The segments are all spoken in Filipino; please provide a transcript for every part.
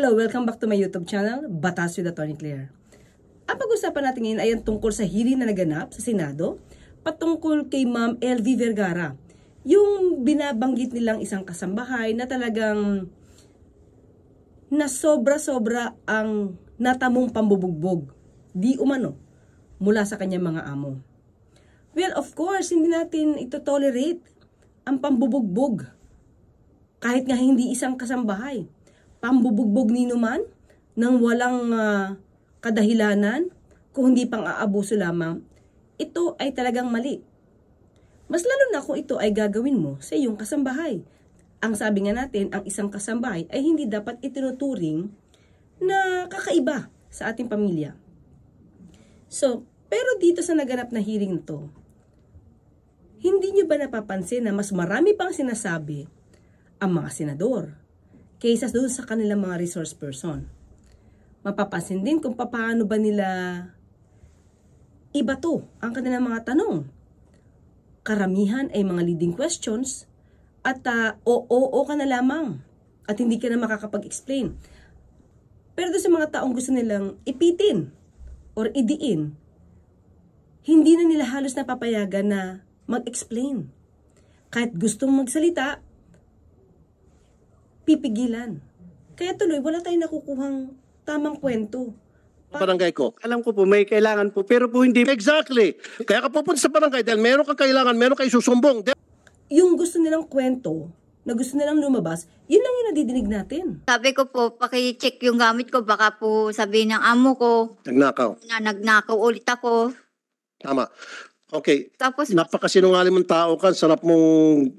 Hello, welcome back to my YouTube channel, Batas with Attorney Claire. Ang pag-usapan natin ngayon ay ang tungkol sa hearing na naganap sa Senado patungkol kay Ma'am LV Vergara. Yung binabanggit nilang isang kasambahay na talagang na sobra-sobra ang natamong pambubugbog, di umano, mula sa kanyang mga amo. Well, of course, hindi natin ito tolerate ang pambubugbog. Kahit nga hindi isang kasambahay. Pambubugbog nino man nang walang kadahilanan, kung hindi pang aabuso lamang, ito ay talagang mali. Mas lalo na kung ito ay gagawin mo sa iyong kasambahay. Ang sabi nga natin, ang isang kasambahay ay hindi dapat itinuturing na kakaiba sa ating pamilya. So, pero dito sa naganap na hearing to, hindi nyo ba napapansin na mas marami pang sinasabi ang mga senador kaysa doon sa kanilang mga resource person? Mapapansin din kung paano ba nila iba to ang kanilang mga tanong. Karamihan ay mga leading questions at oo ka na lamang at hindi ka na makakapag-explain. Pero doon sa mga taong gusto nilang ipitin or idiin, hindi na nila halos napapayagan na mag-explain. Kahit gustong magsalita, pipigilan. Kaya tuloy, wala tayong nakukuhang tamang kwento. Barangay ko. Alam ko po, may kailangan po, pero po hindi. Exactly. Kaya ka pupunta sa barangay dahil meron kang kailangan, meron kang isusumbong. Yung gusto nilang kwento, na gusto nilang lumabas, yun lang yung nadidinig natin. Sabi ko po, paki-check yung gamit ko, baka po sabihin ng amo ko Nagnakaw. na nagnakaw ulit ako. Tama. Okay. Tapos, Napakasinungaling mong tao ka. Sarap mong...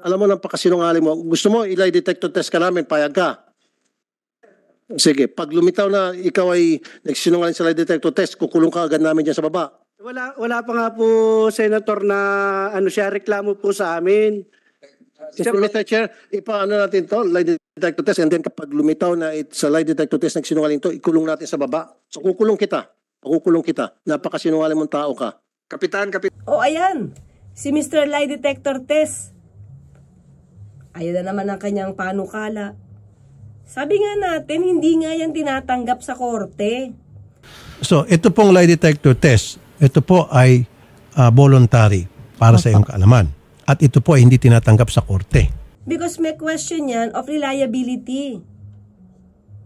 Alam mo, napakasinungaling mo. Gusto mo, lie detector test ka namin, payag ka. Sige, pag lumitaw na ikaw ay nagsinungaling sa lie detector test, kukulong ka agad namin dyan sa baba. Wala pa nga po, Senator, na siya reklamo po sa amin. Mr. Chair, ipaano natin to, lie detector test, and then kapag lumitaw na sa lie detector test nagsinungaling to, ikulong natin sa baba. So kukulong kita. Napakasinungaling mong tao ka. Kapitan. O ayan, si Mr. Lie Detector Test. Ayan na naman ang kanyang panukala. Sabi nga natin, hindi nga yan tinatanggap sa korte. So, ito pong lie detector test, ito po ay voluntary para sa iyong kaalaman. At ito po ay hindi tinatanggap sa korte. Because may question yan of reliability.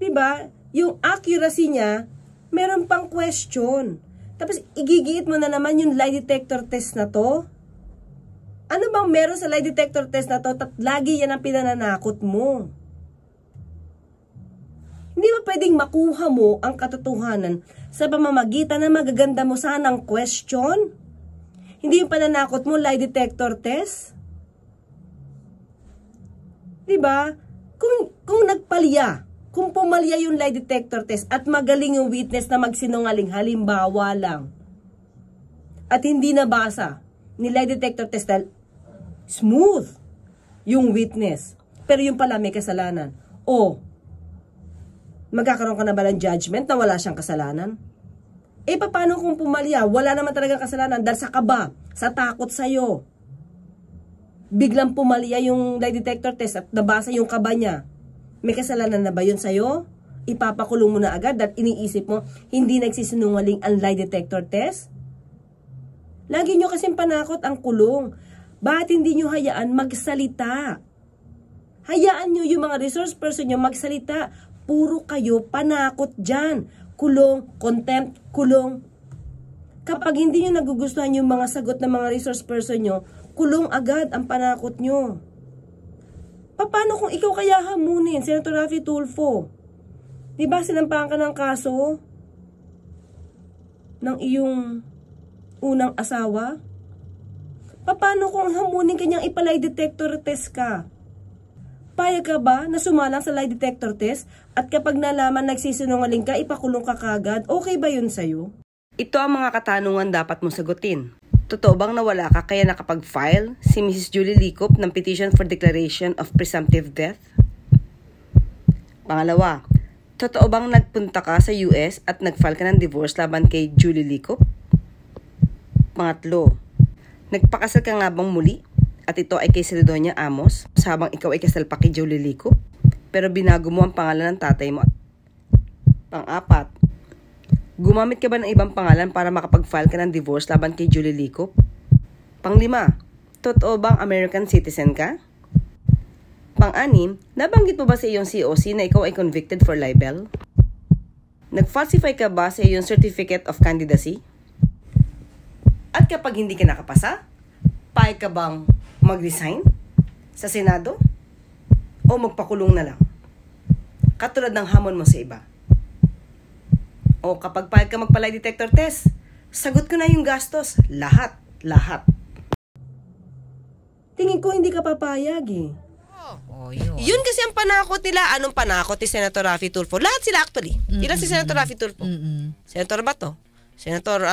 Diba? Yung accuracy niya, meron pang question. Tapos, igigiit mo na naman yung lie detector test na to. Ano bang meron sa lie detector test na to? Lagi yan ang pinananakot mo. Hindi ba pwedeng makuha mo ang katotohanan sa pamamagitan na magaganda mo sanang question? Hindi yung pananakot mo, lie detector test? Diba? Kung nagpalya, kung pumalya yung lie detector test at magaling yung witness na magsinungaling, halimbawa lang, at hindi nabasa ni lie detector test dahil smooth yung witness, pero yung pala may kasalanan, o magkakaroon ka na ba ng judgment na wala siyang kasalanan? Eh, paano kung pumalya? Wala naman talagang kasalanan dahil sa kaba, sa takot sa'yo. Biglang pumalya yung lie detector test at nabasa yung kaba niya. May kasalanan na ba yun sa'yo? Ipapakulong mo na agad at iniisip mo, hindi nagsisinungaling ang lie detector test? Lagi nyo kasing panakot ang kulong. Bakit hindi nyo hayaan magsalita? Hayaan nyo yung mga resource person nyo magsalita. Puro kayo panakot dyan. Kulong, contempt, kulong. Kapag hindi nyo nagugustuhan yung mga sagot ng mga resource person nyo, kulong agad ang panakot nyo. Paano kung ikaw kaya hamunin, Senator Raffy Tulfo? Diba sinampahan ka ng kaso ng iyong unang asawa? Paano kung hamunin kanyang ipalay detector test ka? Payag ka ba na sumalang sa lie detector test at kapag nalaman nagsisinungaling ka, ipakulong ka kagad? Okay ba yun sa'yo? Ito ang mga katanungan dapat mong sagutin. Totoo bang nawala ka kaya nakapag-file si Mrs. Julie Licop ng Petition for Declaration of Presumptive Death? Pangalawa, totoo bang nagpunta ka sa US at nag-file ka ng divorce laban kay Julie Licop? Pangatlo, nagpakasal ka nga bang muli at ito ay kay Celedonio Amos habang ikaw ay kasal pa kay Julie Licop? pero binago mo ang pangalan ng tatay mo. Pang-apat, gumamit ka ba ng ibang pangalan para makapag-file ka ng divorce laban kay Julie Licop? Pang-5, totoo bang American citizen ka? Pang-6, nabanggit mo ba sa iyong COC na ikaw ay convicted for libel? Nag-falsify ka ba sa iyong certificate of candidacy? At kapag hindi ka nakapasa, payag ka bang mag-resign sa Senado? O magpakulong na lang? Katulad ng hamon mo sa iba. O kapag payag ka magpa-lie detector test, sagot ko na yung gastos. Lahat. Tingin ko hindi ka papayag eh. Yun kasi ang panakot nila. Anong panakot ni Senator Raffy Tulfo? Lahat sila actually. Ilan si Senator Raffy Tulfo? Senator Bato? Senator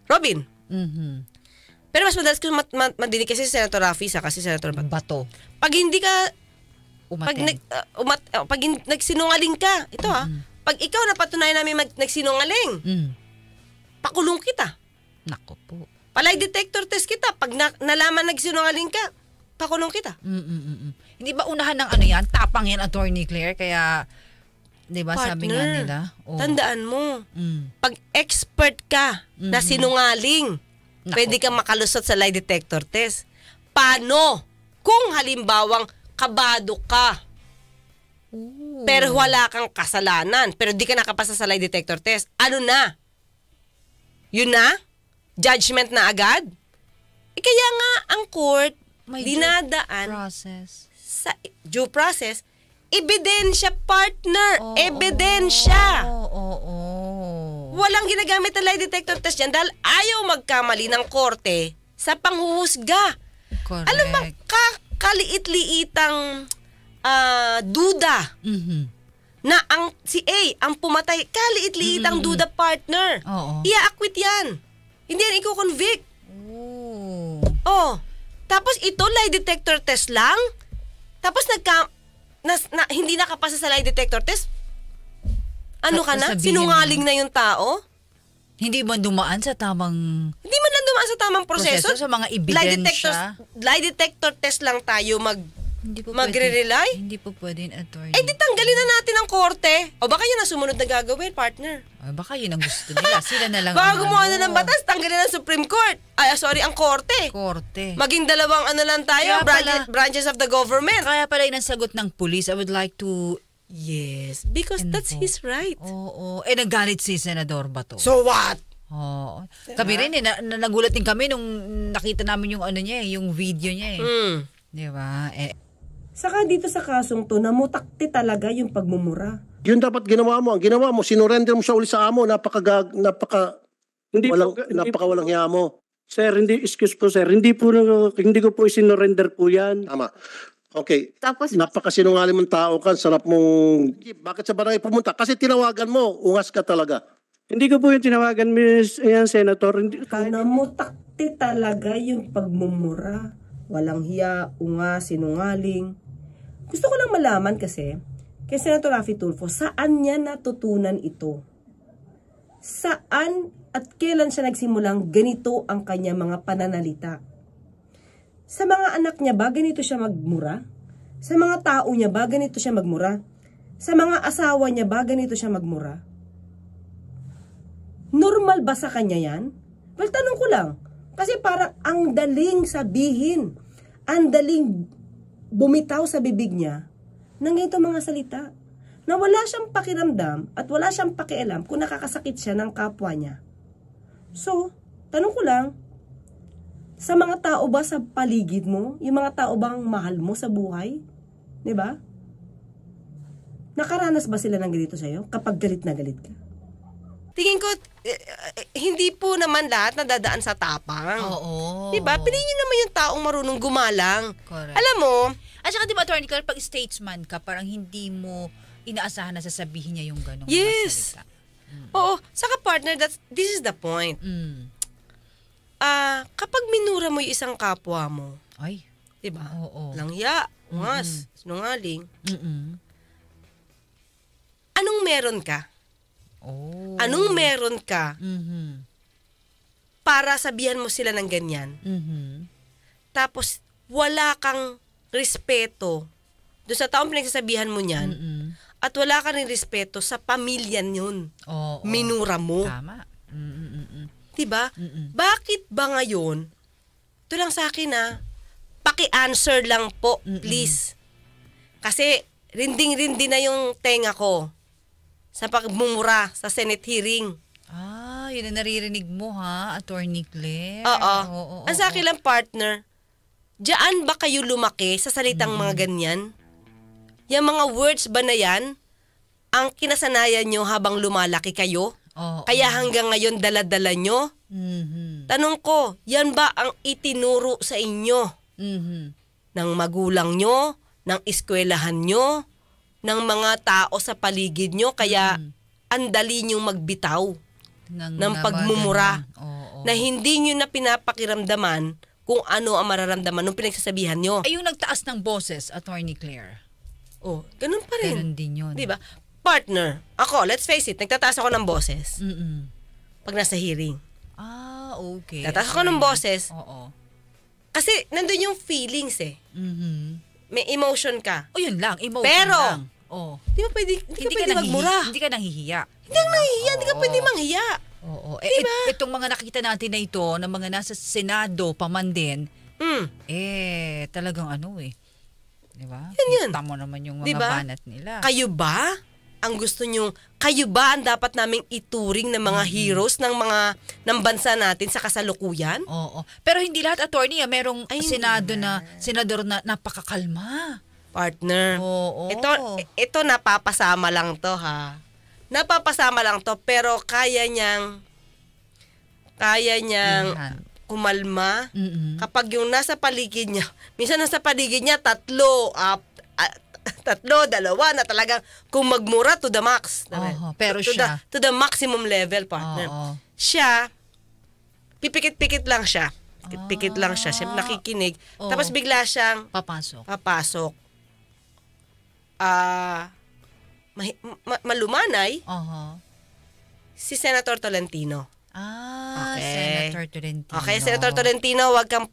Robin? Pero mas madalas ko madinig kasi si Senator Raffy sa kasi Senator Bato. Pag hindi ka pag nagsinungaling ka, ito pag ikaw napatunayan namin nagsinungaling, pakulong kita. Nako po. Palay detector test kita. Pag nalaman nagsinungaling ka, pakulong kita. Hindi ba unahan ng ano yan? Tapang yan, Attorney Claire. Kaya, di ba sabi nga nila? Tandaan mo, pag expert ka na sinungaling, pwede kang makalusot sa lie detector test. Paano kung halimbawang kabado ka, pero wala kang kasalanan, pero di ka nakapasa sa lie detector test? Ano na? Yun na? Judgment na agad? Kaya nga ang court May dinadaan process. sa due process, ebidensya, partner. Ebidensya. Walang ginagamit na lie detector test dyan dahil ayaw magkamali ng korte sa panghuhusga. Correct. Alam mo, kaliit-liitang duda na si A, ang pumatay, kaliit-liitang duda, partner. Ia-acquit yan. Hindi yan i-convict. Tapos ito, lie detector test lang. Tapos hindi nakapasa sa lie detector test. Ano ka na? Sinungaling na yung tao? Hindi man dumaan sa tamang... Hindi man lang dumaan sa tamang proseso. Sa mga ebidensya. Lie detector test lang tayo magre-rely? Hindi po pwede, Attorney. Di tanggalin na natin ang korte. O baka yun ang sumunod na gagawin, partner. Baka yun ang gusto nila. Sila na lang. Baka gumawa na ng batas, tanggalin ang Supreme Court. Ang korte. Maging dalawang lang tayo, branches of the government. Kaya pala yun ang sagot ng police. I would like to... Yes, because that's his right. Nagalit si Senador Bato. So what? Kami rin nagulat din kami nung nakita namin yung yung video niya Di ba? Saka dito sa kasong to, namutakti talaga yung pagmumura. Yun dapat ginawa mo. Ang ginawa mo, sinurrender mo siya uli sa amo. Napakawalang hiya mo. Sir, excuse po sir, hindi ko po isinorender po yan. Tama. Okay. Tapos, Napakasinungaling mong tao ka. Sarap mong... Bakit sa barangay pumunta? Kasi tinawagan mo. Ungas ka talaga. Hindi ko po yung tinawagan, Senator. Namutakti talaga yung pagmumura. Walang hiya, sinungaling. Gusto ko lang malaman kasi, kay Senator Raffy Tulfo, saan niya natutunan ito? Saan at kailan siya nagsimulang ganito ang kanya mga pananalita? Sa mga anak niya ba ganito siya magmura? Sa mga tao niya ba ganito siya magmura? Sa mga asawa niya ba ganito siya magmura? Normal ba sa kanya yan? Well, tanong ko lang. Kasi parang ang daling sabihin, ang daling bumitaw sa bibig niya ng itong mga salita na wala siyang pakiramdam at wala siyang pakialam kung nakakasakit siya ng kapwa niya. So, tanong ko lang, sa mga tao ba sa paligid mo, yung mga tao bang mahal mo sa buhay? 'Di ba? Nakaranas ba sila ng ganito sa'yo kapag galit na galit ka? Tingin ko, hindi po naman lahat nadadaan sa tapang. Diba? Piliin nyo naman yung taong marunong gumalang. Correct. Alam mo, at saka diba, Attorney Claire, pag statesman ka, parang hindi mo inaasahan na sasabihin niya yung ganong yes. salita. Oo. Saka partner, this is the point. Kapag minura mo yung isang kapwa mo, diba? Langya, ungas, sinungaling. Anong meron ka? Anong meron ka para sabihan mo sila ng ganyan? Tapos wala kang respeto doon sa taong pinagsasabihan mo niyan, at wala ka rin respeto sa pamilya yun. Oo. Minura mo. Tama. Diba? Bakit ba ngayon, ito lang sa akin paki-answer lang po, please. Kasi rinding-rindi na yung tenga ko sa pagmumura sa Senate hearing. Yun ang naririnig mo ha, Attorney Claire. Oo. Ang sa akin lang, partner, diyan ba kayo lumaki sa salitang mga ganyan? Yung mga words ba na yan, ang kinasanayan nyo habang lumalaki kayo? Kaya hanggang ngayon dala-dala nyo? Tanong ko, yan ba ang itinuro sa inyo? Ng magulang nyo, ng eskwelahan nyo, ng mga tao sa paligid nyo, kaya andali nyong magbitaw ng pagmumura na hindi nyo na pinapakiramdaman kung ano ang mararamdaman nung pinagsasabihan nyo. Ay, yung nagtaas ng boses, Attorney Claire. Ganun pa rin. Ganun din yun. Diba? Partner, ako, let's face it, nagtataas ako ng boses pag nasa hearing. Okay. Tataas ako ng boses Oo. kasi nandun yung feelings May emotion ka. Yun lang, emotion Pero, lang. Di ba pwede, hindi ka pwede magmura. Hindi ka nanghihiya. Hindi ka nahihiya, hindi ka pwede manghiya. Oo. Diba? Itong mga nakikita natin na ito, na mga nasa Senado, paman din, talagang Diba? Yan. Kita mo naman yung mga Diba? banat nila. Kayo ba ang gusto nyo, kayo ba ang dapat naming ituring ng mga heroes ng bansa natin sa kasalukuyan? Oo. Pero hindi lahat, Attorney, merong Ay, senador na napakakalma. Partner. Oo. Ito napapasama lang to ha. Napapasama lang to pero kaya niyang kumalma kapag yung nasa paligid niya. Minsan nasa paligid niya tatlo, dalawa na talagang kung magmura to the max. Pero siya to the maximum level, partner. Siya pipikit-pikit lang siya. Pikit lang siya. Siya nakikinig. Tapos bigla siyang papasok. Malumanay si Senator Tolentino. Okay. Senator Tolentino. Okay, Senator Tolentino, wag kang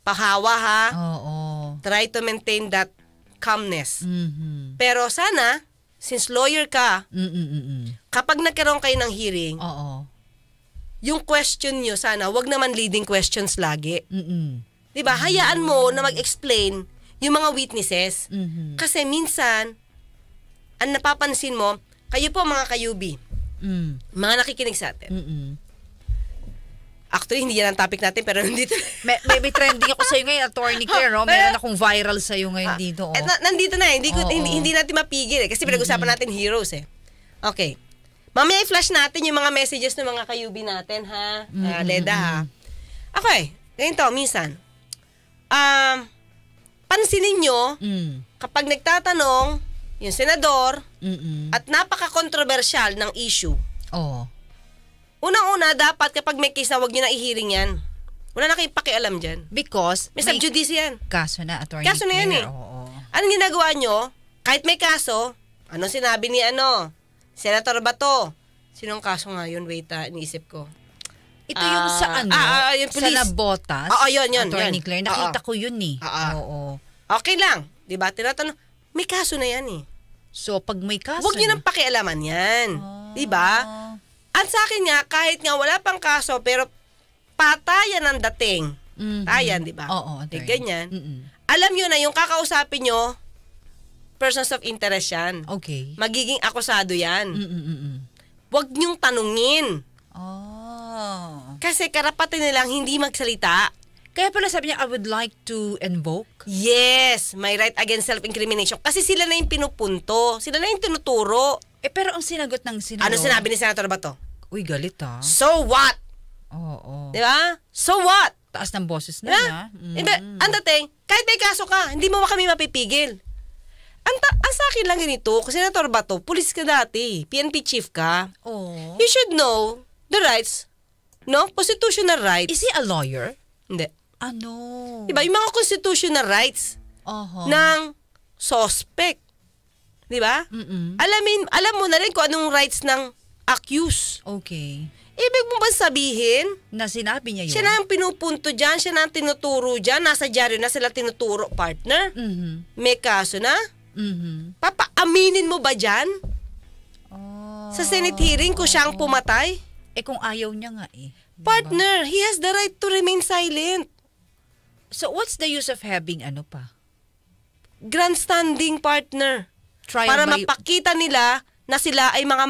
pahawa ha. Oo. Try to maintain that calmness. Pero sana, since lawyer ka, kapag nagkaroon kayo ng hearing, yung question nyo sana, wag naman leading questions lagi. Diba? Hayaan mo na mag-explain yung mga witnesses. Kasi minsan, ang napapansin mo, kayo po mga kayubi, mga nakikinig sa atin. Actually, hindi yan ang topic natin, pero nandito. may trending ako sa'yo ngayon, Attorney Claire, Meron akong viral sa'yo ngayon dito. Nandito na hindi natin mapigil kasi pinag-usapan natin heroes Okay. Mamaya i-flash natin yung mga messages ng mga kayubi natin, ha? Leda, ha? Okay. Ganito, minsan. Pansinin nyo, kapag nagtatanong yung senador at napaka-controversial ng issue, unang-una, dapat kapag may case na huwag nyo na i-hearing yan. Wala na kayong pakialam dyan. Because may sub-judice yan. Kaso na, Attorney Kaso na yan Anong ginagawa nyo? Kahit may kaso, anong sinabi ni Senator Bato? Sinong kaso nga yun? Wait, iniisip ko. Ito yung sa yung sa Nabotas. Yun. Attorney Claire, nakita ko yun Oo. Okay lang. Diba? Tinatanong, may kaso na yan So, pag may kaso huwag nyo nang pakialaman yan. Diba? At sa akin nga, kahit nga wala pang kaso, pero patayan ang dating. Tayan, di ba? Oo. Ganyan. Alam nyo na, yung kakausapin nyo, persons of interest yan. Okay. Magiging akusado yan. Huwag nyong tanungin. Kasi karapatan nilang hindi magsalita. Kaya pala sabi niya, I would like to invoke. Yes, my right against self-incrimination. Kasi sila na yung pinupunto. Sila na yung tinuturo. Pero ang sinagot ng senador. Ano sinabi ni Senator Bato? Uy, galit So what? Oo. Di ba? So what? Taas ng boses na Diba? Ang dating, kahit may kaso ka, hindi mo kami mapipigil. Ang sa akin lang ganito, kasi Senator Bato, pulis ka dati, PNP chief ka. You should know the rights, constitutional rights. Is he a lawyer? Hindi. Ano? Diba? Yung mga constitutional rights ng suspect. Diba? Alam mo na rin kung anong rights ng accused. Okay. Ibig mo ba sabihin? Na sinabi niya yun? Siya na ang pinupunto dyan, siya na ang tinuturo dyan, nasa dyaryo na sila tinuturo, partner. May kaso na, Papaaminin mo ba dyan? Oh. Sa Senate hearing kung siya ang pumatay? Eh kung ayaw niya nga eh. Partner, he has the right to remain silent. So what's the use of having ano pa? Grandstanding, partner. Trial Para by- mapakita nila na sila ay mga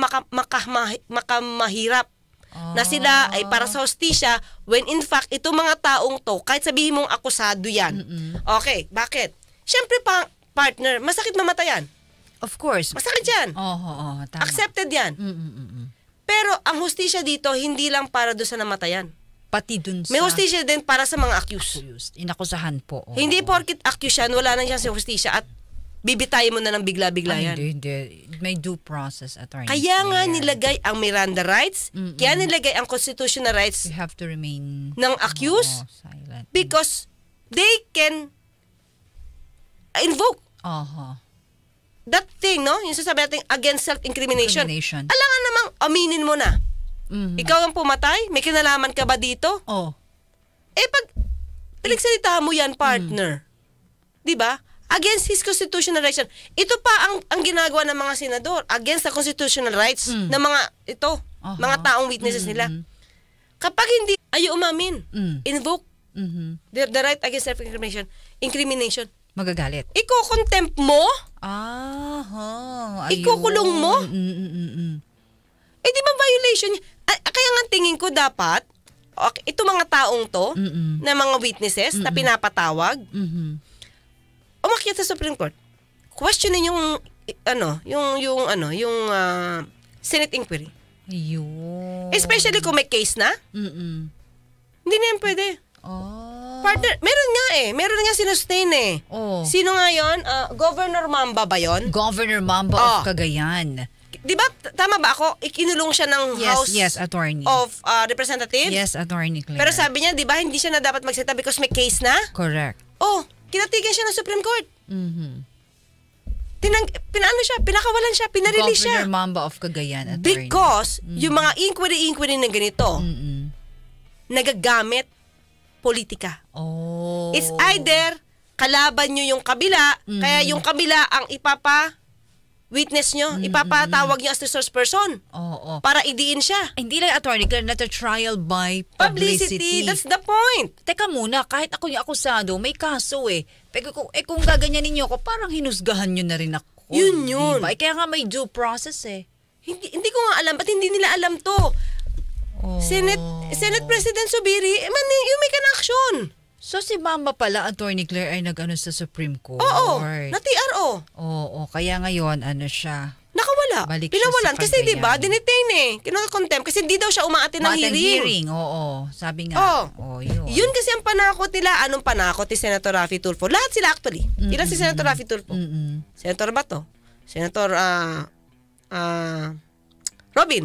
makamahirap. Na sila ay para sa hostisya when in fact itong mga taong to, kahit sabihin mong akusado yan. Okay, bakit? Siyempre partner, masakit mamatayan. Of course. Masakit yan. Tama. Accepted yan. Pero ang hostisya dito, hindi lang para doon sa namatayan. Pati dun sa May hostisya din para sa mga accused. inakusahan po. Oo. Hindi porkit accused yan, wala na siya sa hostisya at bibitayin mo na ng bigla-bigla yan. Hindi. May due process, attorney. Kaya nga Clear. nilagay ang Miranda rights, kaya nilagay ang constitutional rights You have to remain ng accused silent. because they can invoke that thing, no? Yung sasabi natin against self-incrimination. Incrimination. Alangan namang aminin mo na. Ikaw ang pumatay? May kinalaman ka ba dito? Eh pag pinagsalitahan mo yan, partner, di ba? Against his constitutional rights. Ito pa ang ginagawa ng mga senador against the constitutional rights ng mga mga taong witnesses nila. Kapag hindi ayaw umamin, invoke the right against self-incrimination, Magagalit. iko-contempt mo, ikukulong mo, eh di ba violation niya? Kaya nga tingin ko dapat, ito mga taong to, na mga witnesses na pinapatawag, umakyat sa Supreme Court. Questionin yung Senate inquiry. Ayun. Especially kung may case na, hindi na yan pwede. Partner, meron nga sinustain eh. Sino nga yun? Governor Mamba ba yun? Governor Mamba of Cagayan. Di ba, tama ba ako? Ikinulong siya ng House Yes, attorney. of Representatives? Yes, attorney Claire. Pero sabi niya, di ba, hindi siya na dapat magsita because may case na? Correct. Kinatigan siya ng Supreme Court. Pinakawalan siya, pinarelease siya. Governor Mamba of Cagayan, attorney. Because yung mga inquiry na ganito, nagagamit politika. It's either kalaban nyo yung kabila, kaya yung kabila ang witness nyo, ipapatawag nyo as the source person para idiin siya. Hindi lang, attorney Claire, not a trial by publicity. That's the point. Teka muna, kahit ako yung akusado, may kaso eh. Pero kung gaganyanin niyo ako, parang hinusgahan niyo na rin ako. Yun. Diba? Kaya nga may due process eh. Hindi ko nga alam, ba't hindi nila alam to? Senate President Zubiri, you make an action. So si Mama pala, attorney Claire, ay nag-ano sa Supreme Court. Na TRO. Kaya ngayon, ano siya? Nakawala. Balik siya Pinawalan. sa Kasi Cagayan. diba, dinetain eh. Kino-contempt kasi hindi daw siya umaate ng hearing. Sabi nga. Yun. Yun kasi ang panakot nila. Anong panakot ni Senator Raffy Tulfo? Lahat sila actually. Ilan si Senator Raffy Tulfo? Senator Bato. Senator Robin.